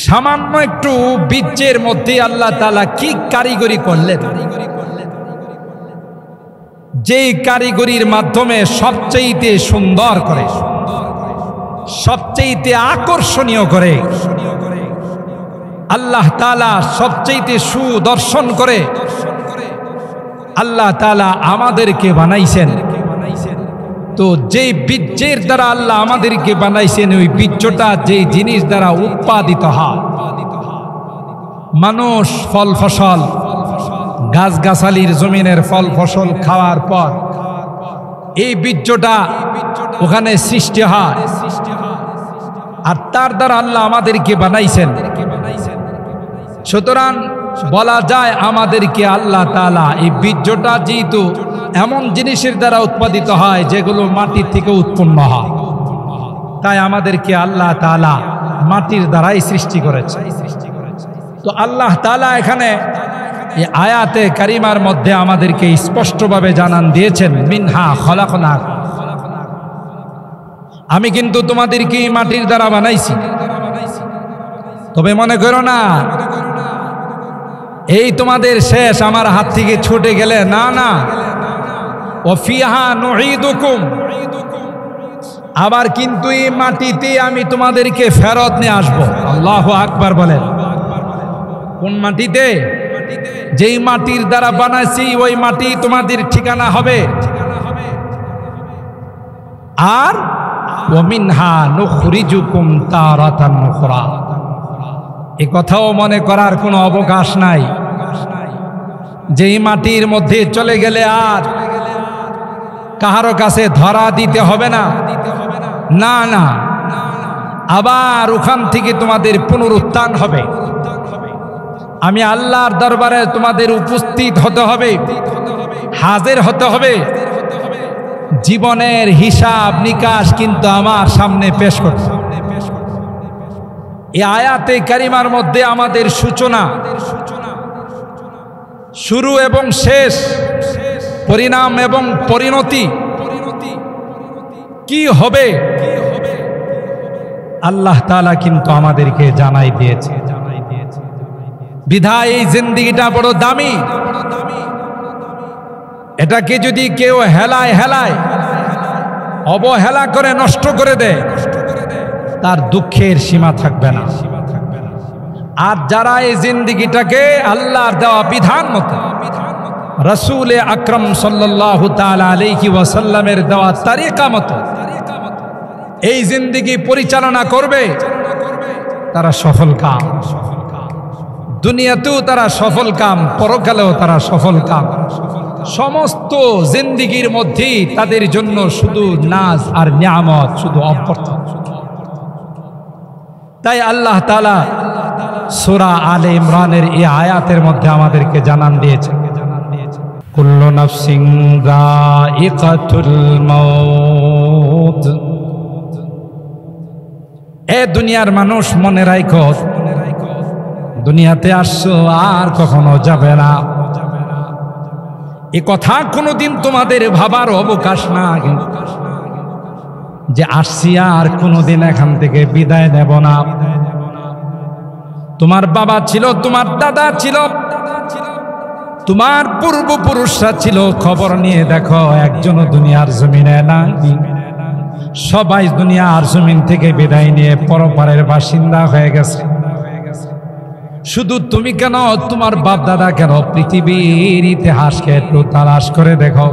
সামান্য একটু বীর্যের মধ্যে আল্লাহ তাআলা কি কারিগরি করলেন, যেই কারিগরির মাধ্যমে সবচেয়ে সুন্দর করে, সবচেয়ে আকর্ষণীয় করে আল্লাহ তাআলা সবচেয়ে সুদর্শন করে আল্লাহ তাআলা আমাদেরকে বানাইছেন, তো যেই বীর্যের দ্বারা আল্লাহ আমাদেরকে বানাইছেন ওই বীর্যটা যে জিনিস দ্বারা উৎপাদিত হয়, মানুষ ফল ফসল গাছগাছালির জমিনের ফল ফসল খাওয়ার পর এই বীর্যটা ওখানে সৃষ্টি হয়, আর তার দ্বারা আল্লাহ আমাদেরকে বানাইছেন। সুতরাং বলা যায় আমাদেরকে আল্লাহ তাআলা এই বীর্যটা যেহেতু এমন জিনিসের দ্বারা উৎপাদিত হয় যেগুলো মাটির থেকে উৎপন্ন হয়, তাই আমাদেরকে আল্লাহ তাআলা মাটির দ্বারাই সৃষ্টি করেছে। তো আল্লাহ তাআলা এখানে এই আয়াতে কারিমার মধ্যে আমাদেরকে স্পষ্টভাবে জানান দিয়েছেন, মিনহা খলাকনাকুম, আমি কিন্তু তোমাদেরকে মাটির দ্বারা বানাইছি। তবে মনে করো না এই তোমাদের শেষ, আমার হাত থেকে ছুটে গেলে, না না, ওয়াফিহা নুঈদুকুম, আবার কিন্তু এই মাটিতে আমি তোমাদেরকে ফেরত নিয়ে আসবো। আল্লাহু আকবার বলেন। কোন মাটিতে? যেই মাটির দ্বারা বানাইছি ওই মাটি তোমাদের ঠিকানা হবে। আর ওয়ামিনহা নুখরিজুকুম তারাতান উখরা, এ কথাও মনে করার কোনো অবকাশ নাই যেই মাটির মধ্যে চলে গেলে আর কাহারো কাছে ধরা দিতে হবে না, না না, আবার ওখান থেকে তোমাদের পুনরুত্থান হবে। আমি আল্লাহর দরবারে তোমাদের উপস্থিত হতে হবে, হাজির হতে হবে, জীবনের হিসাব নিকাশ কিন্তু আমার সামনে পেশ করতে। এই আয়াতে কারিমার মধ্যে আমাদের সূচনা, শুরু এবং শেষ, পরিণাম এবং পরিণতি কি হবে আল্লাহ তাআলা কিন্তু আমাদেরকে জানাই দিয়েছে। বিধায় এই জিন্দেগিটা বড় দামি, এটাকে যদি কেউ হেলায় হেলায় অবহেলা করে নষ্ট করে দেয়, তার দুঃখের সীমা থাকবে না। আর যারা এই জিন্দেগিটাকে আল্লাহর দেওয়া বিধান মতো, রাসূল আকরাম সাল্লাল্লাহু তাআলা আলাইহি ওয়াসাল্লামের দেওয়া তরিকা মতো এই জিন্দেগি পরিচালনা করবে, তারা সফল কাম। দুনিয়াতেও তারা সফল কাম, পরকালেও তারা সফল কাম। সমস্ত জিন্দেগির মধ্যেই তাদের জন্য শুধু নাজ আর নিয়ামত, শুধু অভ্যর্থনা। তাই আল্লাহ তাআলা সূরা আলে ইমরানের এই আয়াতের মধ্যে আমাদেরকে জানান দিয়েছে, কুল্লু নাফসিন যায়িকাতুল মাউত। এ দুনিয়ার মানুষ মনে রাখো, দুনিয়াতে আসছো আর কখনো যাবে না। এ কথা কোনোদিন তোমাদের ভাবার অবকাশ না যে আসছি আর কোনোদিন এখান থেকে বিদায় নেব না। তোমার বাবা ছিল, তোমার দাদা ছিল, তোমার পূর্বপুরুষরা ছিল, খবর নিয়ে দেখো একজনও দুনিয়ার জমিনে নাই। সবাই দুনিয়ার জমিন থেকে বিদায় নিয়ে পরপারের বাসিন্দা হয়ে গেছে। শুধু তুমি কেন, তোমার বাপ দাদা কেন, পৃথিবীর ইতিহাসকে একটু তালাশ করে দেখো।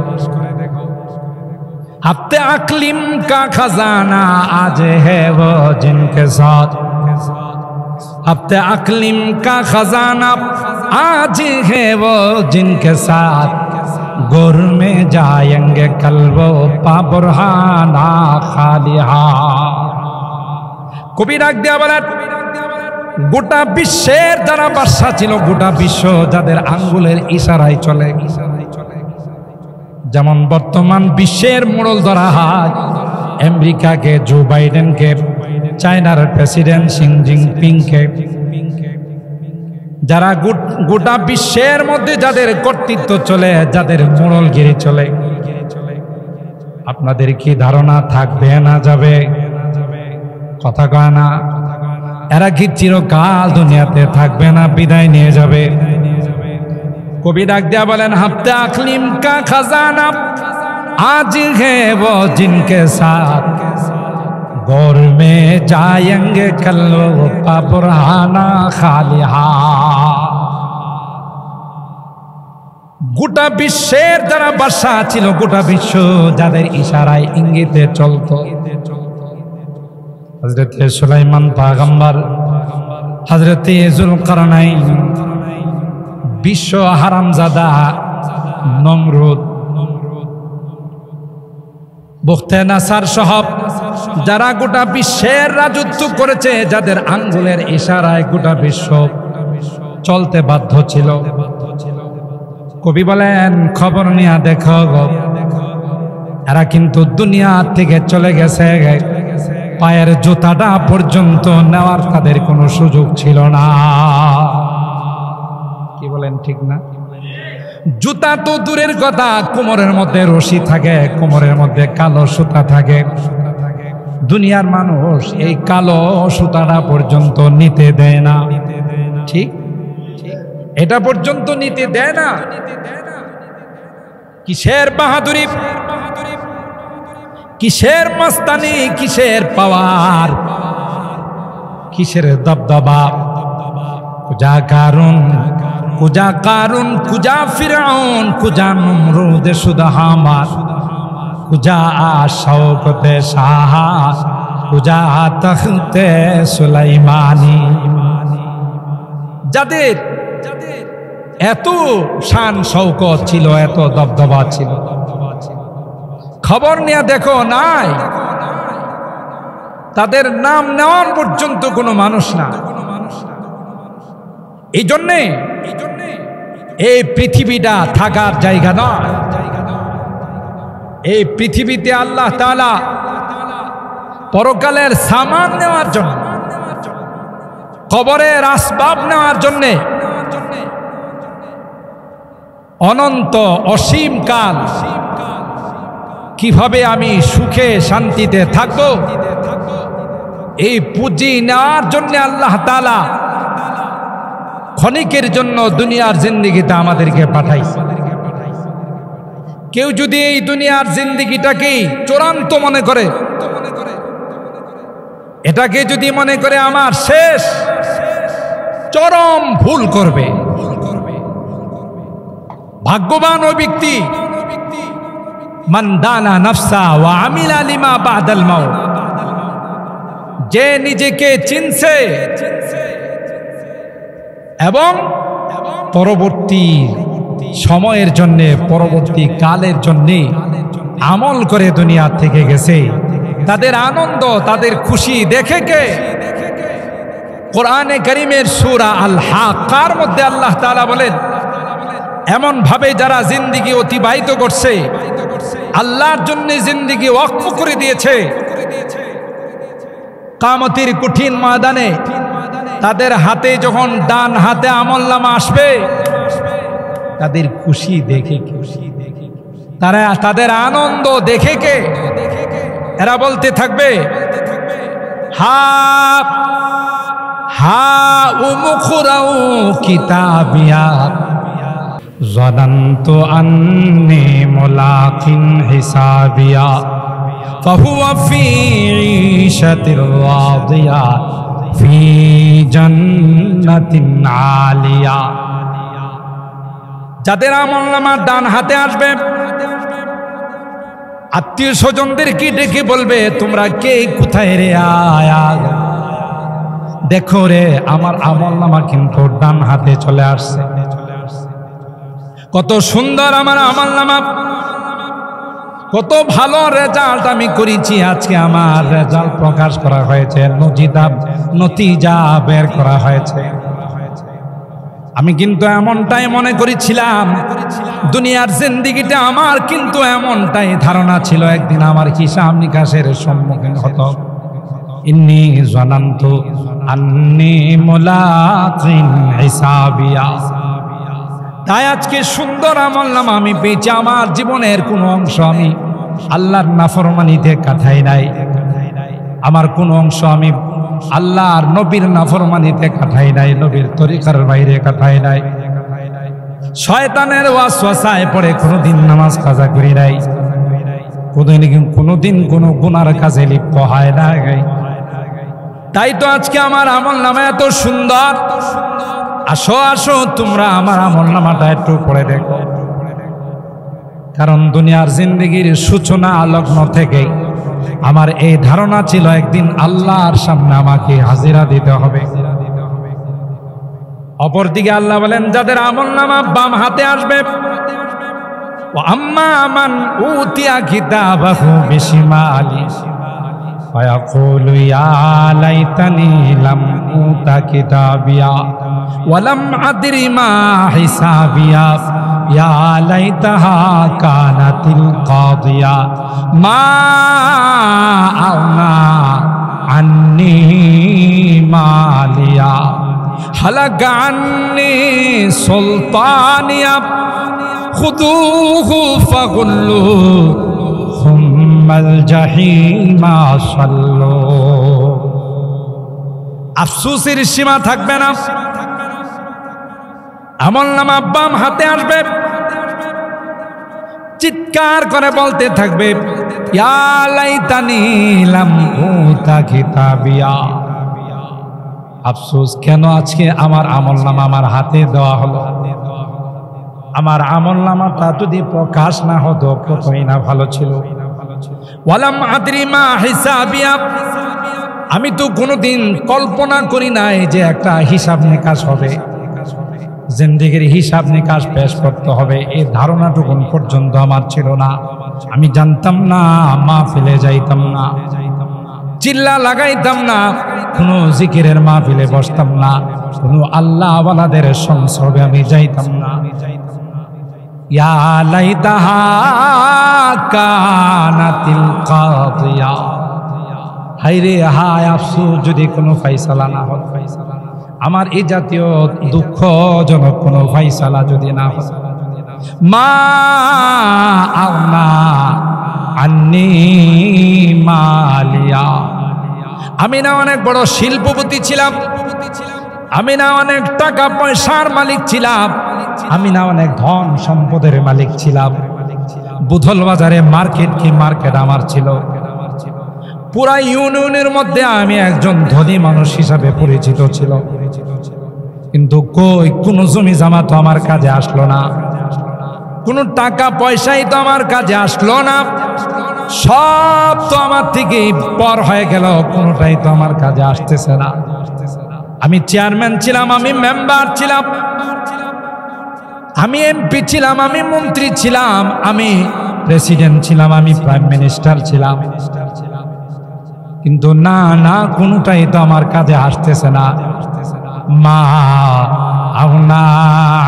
আপতে আকলিম কা খাজানা আজ হ্যায় वो जिनके साथ, अपते अकलिम का खजाना आज है वो जिनके साथ, गोर में जाएंगे कल वो पाबुरहाना खालिहा। কবি ডাক দিয়া বলেন, গোটা বিশ্বের যারা বাদশা ছিল, গোটা বিশ্ব যাদের আঙ্গুলের ইশারায় চলে, যেমন বর্তমান বিশ্বের মোড়ল ধরা হয় আমেরিকাকে, জো বাইডেনকে, চায়নার প্রেসিডেন্ট শি জিনপিংকে, যারা গোটা বিশ্বের মধ্যে যাদের কর্তৃত্ব চলে, যাদের মোড়লগিরি চলে, আপনাদের কি ধারণা থাকবে না যাবে? কথা কয় না? এরা কি চিরকাল দুনিয়াতে থাকবে না, বিদায় নিয়ে যাবে? কবি ডাক দিয়া বলেন, হাফতে আকলিম কা খাজানা আজ হ্যায় वो जिनके साथ, गौर में जाएंगे कल वो पाबुरहाना खालिहा। গোটা বিশ্বের যারা বাদশা ছিল, গোটা বিশ্ব যাদের ইশারায় ইঙ্গিতে চলতো, হযরতে সুলাইমান পয়গম্বর, হযরতে যুলকারনাইন, বিশ্ব হারামজাদা নমরুদ, বুখতে-নাসার সহ যারা গোটা বিশ্বের রাজত্ব করেছে, যাদের আঙ্গুলের ইশারায় গোটা বিশ্ব চলতে বাধ্য ছিল। কবি বলেন, খবর নিয়ে দেখো এরা কিন্তু দুনিয়া থেকে চলে গেছে, পায়ের জুতাটা পর্যন্ত নেওয়ার তাদের কোনো সুযোগ ছিল না। কি বলেন, ঠিক না? জুতা তো দূরের কথা, কোমরের মধ্যে রশি থাকে, কোমরের মধ্যে কালো সুতা থাকে। দুনিয়ার মানুষ এই কালো সুতাটা পর্যন্ত নিতে দেয় না। ঠিক, এটা পর্যন্ত নিতে দেয় না। কিসের বাহাদুরি, কিসের মস্তানি, কিসের পাওয়ার, কিসের দবদবা, কুজা কারুন, কুজা কারুন, কুজা ফিরাউন, কুজা নমরুদ শুধু হামার, কুজা শওকতে শাহ, কুজা তখতে সুলাইমানি। যাদের এত শান শওকত ছিল, এত দবদবা ছিল, খবর নিয়ে দেখো নাই, তাদের নাম নেওয়ার পর্যন্ত কোনো মানুষ না। এই জন্যে এই পৃথিবীটা থাকার জায়গা নয়। এই পৃথিবীতে আল্লাহ তাআলা পরকালের সামান নেওয়ার জন্য, কবরের আসবাব নেওয়ার জন্যে অনন্ত অসীম কাল কিভাবে আমি সুখে শান্তিতে থাকব, এই পুঁজি নেওয়ার জন্য আল্লাহ তাআলা ক্ষণিকের জন্য দুনিয়ার জিন্দেগিতে আমাদেরকে পাঠাইছে। কেউ যদি এই দুনিয়ার জিন্দেগিটাকে চূড়ান্ত মনে করে, এটাকে যদি মনে করে আমার শেষ, চরম ভুল করবে। ভাগ্যবান ওই ব্যক্তি, মান দানা নাফসা ওয়া আমিলা লিমা বাদাল মাউত, যে নিজেকে চিনছে এবং পরবর্তী সময়ের জন্য, পরবর্তী কালের জন্য আমল করে দুনিয়া থেকে গেছে। তাদের আনন্দ, তাদের খুশি দেখে কে? কোরআনে কারীমের সূরা আল হাক্কার মধ্যে আল্লাহ তাআলা বলেন, এমন ভাবে যারা জিন্দেগি অতিবাহিত করছে, আল্লাহর জন্য জিন্দেগি ওয়াকফ করে দিয়েছে, কিয়ামতের কঠিন ময়দানে তাদের হাতে যখন ডান হাতে আমলনামা আসবে, তাদের খুশি দেখে কে? তারা তাদের আনন্দ দেখে কে? এরা বলতে থাকবে, হা হা উমুখরাউ কিতাবিয়া যানানতু আন্নী মুলাকিন হিসাবিয়া ফাহুয়া ফি ঈশাতির রাদিয়া ফি জান্নাতিন আলিয়া। যাদের আমলনামা ডান হাতে আসবে, আত্মীয় স্বজনদেরকে ডেকে বলবে, তোমরা কে কোথায় রে, আয়া দেখো রে, আমার আমলনামা কিন্তু ডান হাতে চলে আসছে। কত সুন্দর আমার আমলনামা, কত ভালো রেজাল্ট আমি করেছি। আজকে আমার রেজাল্ট প্রকাশ করা হয়েছে, নতিজা বের করা হয়েছে। আমি কিন্তু এমনটাই মনে করেছিলাম, দুনিয়ার জিন্দেগিটা আমার কিন্তু এমনটাই ধারণা ছিল, একদিন আমার হিসাব নিকাশের সম্মুখীন হতো। ইন্নী জানান্তু আন্নী মুলাকিন হিসাবিয়া। তাই আজকে সুন্দর আমলনামা আমি পেয়েছি। আমার জীবনের কোনো অংশ আমি আল্লাহর নাফরমানিতে কাটাই নাই, আমার কোনো অংশ আমি আল্লাহর নবীর নাফরমানিতে কাটাই নাই, নবীর তরিকার বাইরে কাটাই নাই, শয়তানের ওয়াসওয়াসায় পড়ে কোনোদিন নামাজ কাজা করি নাই, কোনোদিন কোনো গুনার কাজে লিপ্ত হয় না। তাই তো আজকে আমার আমলনামা এত সুন্দর। আসো আসো তোমরা আমার আমলনামাটা একটু পড়ে দেখো। কারণ দুনিয়ার জিন্দেগির সূচনা লগ্ন থেকে আমার এই ধারণা ছিল একদিন আল্লাহর সামনে আমাকে হাজিরা দিতে হবে। অপরদিকে আল্লাহ বলেন, যাদের আমলনামা বাম হাতে আসবে, ও আম্মা মান উতিয়া কিতাবাহু বিশিমালি ফায়াকুলু ইয়া লাইতানি লাম উতা কিতাবিয়া ওয়া লাম আদরি মা হিসাবিয়া ইয়া লাইতাহা কানাতিল কাদিয়া মা আগনা আন্নি মালিয়া হালাকা আন্নি সুলতানিয়া খুদুহু ফাগুল্লুহু সুম্মাল জাহিমা সাল্লু। আফসোসের সীমা থাকবে না। আমলনামা বাম হাতে আসবে, চিৎকার করে বলতে থাকবে, ইয়া লাইতানি লাম উতা কিতাবিয়া। আফসোস, কেন আজকে আমার আমলনামা আমার হাতে দেওয়া হলো। আমার আমলনামাটা যদি প্রকাশ না হতো কতই না ভালো ছিল। ওয়ালাম আদরি মা হিসাবিয়া, আমি তো কোনোদিন কল্পনা করি নাই যে একটা হিসাব নিকাশ হবে, জিন্দেগির হিসাব নিকাশ পেশ করতে হবে, এই ধারণাটুকুন পর্যন্ত আমার ছিল না। আমি জানতাম না, মাহফিলে যাইতাম না, চিল্লা লাগাইতাম না, কোনো জিকিরের মাহফিলে বসতাম না, কোনো আল্লাহ ওয়ালাদের সংসর্গে আমি যাইতাম না। ইয়া লাইতাহা কানাতিল কাদিয়া, হায়রে হায় আফসোস, যদি কোনো ফায়সালা না হয়, আমার এই জাতীয় দুঃখজনক কোনো ফায়সালা যদি না হয়। মা আগনা আন্নি মালিয়া, আমি না অনেক বড় শিল্পপতি ছিলাম, আমি না অনেক টাকা পয়সার মালিক ছিলাম, আমি না অনেক ধন সম্পদের মালিক ছিলাম। বুধল বাজারে মার্কেট কি মার্কেট আমার ছিল। পুরা ইউনিয়নের মধ্যে আমি একজন ধনী মানুষ হিসাবে পরিচিত ছিল, কিন্তু কই কোন জমি জামা তো আমার কাজে আসলো না, কোন টাকা পয়সাই তো আমার কাজে আসলো না, সব তো আমার থেকে পর হয়ে গেল, কোনটাই তো আমার কাজে আসতেছে না। আমি চেয়ারম্যান ছিলাম, আমি মেম্বার ছিলাম, আমি এমপি ছিলাম, আমি মন্ত্রী ছিলাম, আমি প্রেসিডেন্ট ছিলাম, আমি প্রাইম মিনিস্টার ছিলাম, কিন্তু না না কোনটাই তো আমার কাজে আসতেছে না। মা আগনা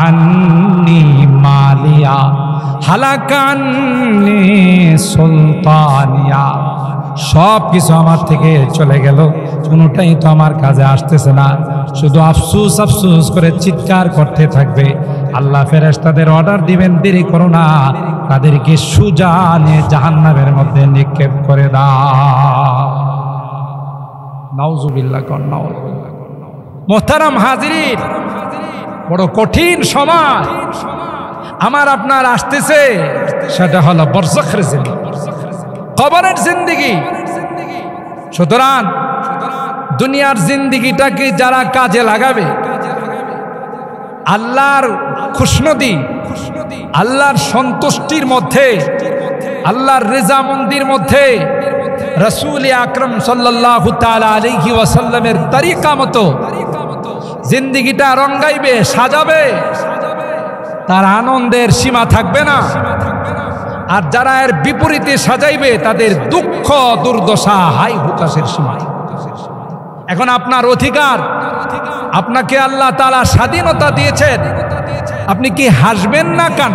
আন্নি মালিয়া হালাকা আন্নি সুলতানিয়া, সব কিছু আমার থেকে চলে গেল, কোনটাই তো আমার কাজে আসতেছে না। শুধু আফসোস আফসোস করে চিৎকার করতে থাকবে। আল্লাহ ফেরেশতাদের অর্ডার দিবেন, দেরি করো না, তাদেরকে সোজা নিয়ে জাহান্নামের মধ্যে নিক্ষেপ করে দাও। নাউজুবিল্লাহ। মোহতারাম হাজিরিন, বড় কঠিন সময় আমার আপনার আসতেছে, সেটা হলো বরজাখের জিন্দেগি, কবরের জিন্দেগি। সুতরাং দুনিয়ার জিন্দেগিটাকে যারা কাজে লাগাবে, আল্লাহর খুশনদি, আল্লাহর সন্তুষ্টির মধ্যে, আল্লাহর রেজামন্দির মধ্যে, রাসূল আকরাম সাল্লাল্লাহু তাআলা আলাইহি ওয়াসাল্লামের তরিকা মতো জিন্দেগিটা রঙাইবে, সাজাবে, তার আনন্দের সীমা থাকবে না। আর যারা এর বিপরীতে সাজাইবে, তাদের দুঃখ দুর্দশা হাই হুতাশের সীমা। এখন আপনার অধিকার, আপনাকে আল্লাহ তাআলা স্বাধীনতা দিয়েছেন, আপনি কি হাসবেন না কান?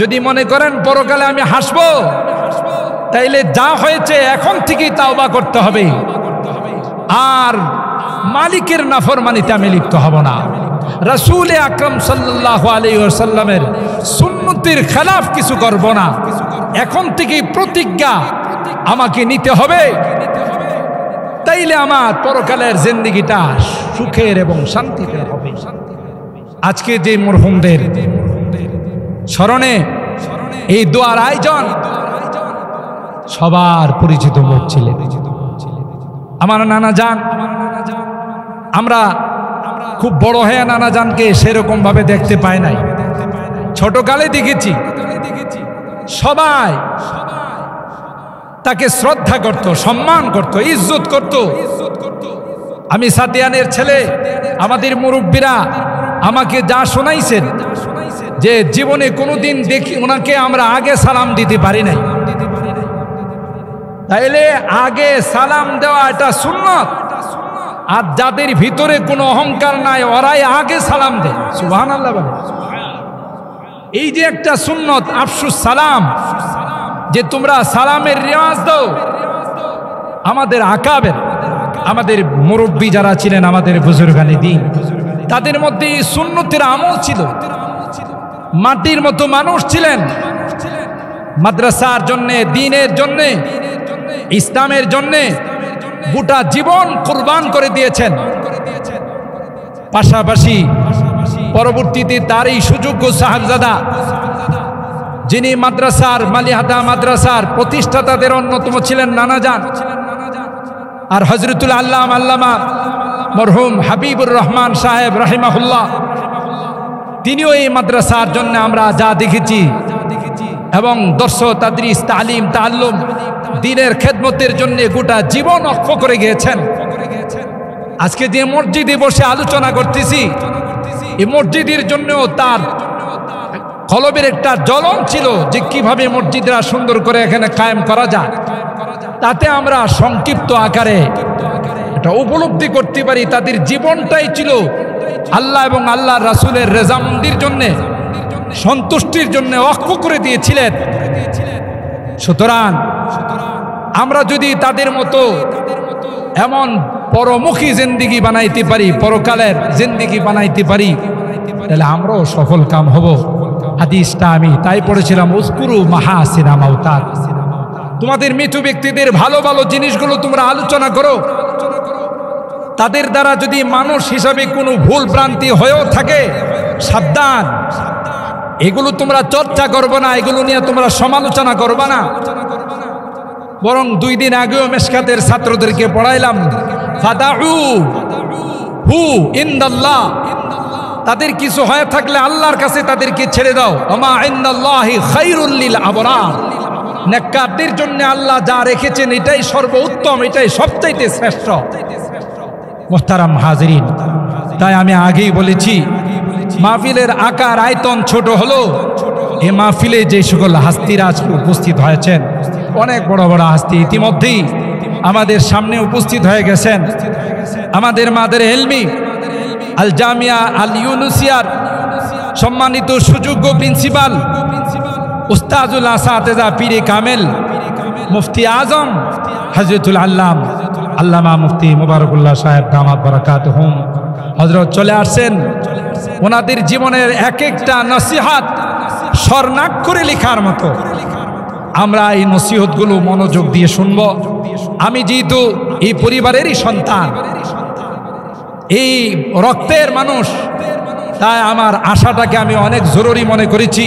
যদি মনে করেন পরকালে আমি হাসবো, তাইলে যা হয়েছে এখন থেকেই তাওবা করতে হবে, আর মালিকের নাফরমানিতে আমি লিপ্ত হব না। রাসূল আকরাম সাল্লাল্লাহু আলাইহি ওয়াসাল্লামের সুন্নতের খেলাফ কিছু করব না। এখন থেকেই প্রতিজ্ঞা আমাকে নিতে হবে, তাইলে আমার পরকালের জিন্দেগিটা সুখের এবং শান্তিতে হবে। আজকে যে মরহুমদের স্মরণে এই দোয়ার আয়োজন, সবার পরিচিত মুখ ছিলেন আমার নানা জান। আমরা খুব বড় হয়ে নানা জানকে সেরকম ভাবে দেখতে পাই নাই, ছোটকালে দেখেছি সবাই তাকে শ্রদ্ধা করত, সম্মান করত, ইজ্জত করত। আমি সাদিয়ানের ছেলে, আমাদের মুরব্বীরা আমাকে যা শোনাইছেন যে জীবনে কোনোদিন দেখি ওনাকে আমরা আগে সালাম দিতে পারি নাই। তাইলে আগে সালাম দেওয়া এটা সুন্নত। আর যাদের ভিতরে কোনো অহংকার নাই ওরাই আগে সালাম দেয়। সুবহানাল্লাহ বলে। এই যে একটা সুন্নত আফসুস সালাম, যে তোমরা সালামের রেওয়াজ দাও। আমাদের আকাবের, আমাদের মুরব্বী যারা ছিলেন, আমাদের বুজুর্গানে দিন, তাদের মধ্যে এই সুন্নতের আমল ছিল। মাটির মতো মানুষ ছিলেন, মাদ্রাসার জন্যে, দ্বীনের জন্যে, ইসলামের জন্যে গোটা জীবন কুরবান করে দিয়েছেন। পাশাপাশি পরবর্তীতে তার এই সুযোগ্য সাহেবজাদা, যিনি মাদ্রাসার মালিহাতা মাদ্রাসার প্রতিষ্ঠাতাদের অন্যতম ছিলেন নানাজান, আর হজরতুল আল্লামা মরহুম হাবিবুর রহমান সাহেব রাহিমাহুল্লাহ, তিনিও এই মাদ্রাসার জন্য আমরা যা দেখেছি এবং দর্শ তাদরিস তালিম তাআল্লুম দ্বীনের খেদমতের জন্য গোটা জীবন অক্ষ করে গিয়েছেন। আজকে যে মসজিদে বসে আলোচনা করতেছি, এই মসজিদের জন্যও তার কলবের একটা জ্বলন ছিল যে কিভাবে মসজিদরা সুন্দর করে এখানে কায়েম করা যায়। তাতে আমরা সংক্ষিপ্ত আকারে এটা উপলব্ধি করতে পারি তাদের জীবনটাই ছিল আল্লাহ এবং আল্লাহ রাসূলের রেজামন্দির জন্যে, সন্তুষ্টির জন্য অক্ষ করে দিয়েছিলেন। সুতরাং আমরা যদি তাদের মতো এমন পরমুখী জিন্দেগি বানাইতে পারি, পরকালের জিন্দেগি বানাইতে পারি, তাহলে আমরাও সফল কাম হব। হাদিসটা আমি তাই পড়েছিলাম, উযকুরু মাহাসিনা মাউতাক। তোমাদের মৃত ব্যক্তিদের ভালো ভালো জিনিসগুলো তোমরা আলোচনা করো। তাদের দ্বারা যদি মানুষ হিসাবে কোনো ভুল ভ্রান্তি হয়েও থাকে, সাবধান, এগুলো তোমরা চর্চা করবে না, এগুলো নিয়ে তোমরা সমালোচনা করবে না। বরং 2 দিন আগেও মেশকাতের ছাত্রদেরকে পড়াইলাম, ফাদাউ হু ইনদাল্লাহ, তাদের কিছু হয়ে থাকলে আল্লাহর কাছে তাদেরকে ছেড়ে দাও। ওমা ইনদাল্লাহি খায়রুল লিল আবরার, নেককারদের জন্য আল্লাহ যা রেখেছেন এটাই সর্বোত্তম, এটাই সবচাইতে শ্রেষ্ঠ। মুহতারাম হাজিরিন, তাই আমি আগেই বলেছি মাহফিলের আকার আয়তন ছোট হলো, এ মাহফিলে যে সকল হাস্তিরা আজকে উপস্থিত হয়েছেন, অনেক বড় বড় হাস্তি ইতিমধ্যেই আমাদের সামনে উপস্থিত হয়ে গেছেন। আমাদের মাদারে ইলমি আল জামিয়া আল ইউনুসিয়ার সম্মানিত সুযোগ্য প্রিন্সিপাল উস্তাজুল আসাতেজা পীরে কামেল মুফতি আজম হযরতুল আল্লামা মুফতি মুবারকুল্লাহ সাহেব দামাত বারাকাতুহুম হযরত চলে আসছেন। ওনাদের জীবনের এক একটা নসিহত স্বর্ণাক্ষরে লেখার মতো। আমরা এই নসিহতগুলো মনোযোগ দিয়ে শুনব। আমি যেহেতু এই পরিবারেরই সন্তান, এই রক্তের মানুষ, তাই আমার আশাটাকে আমি অনেক জরুরি মনে করেছি।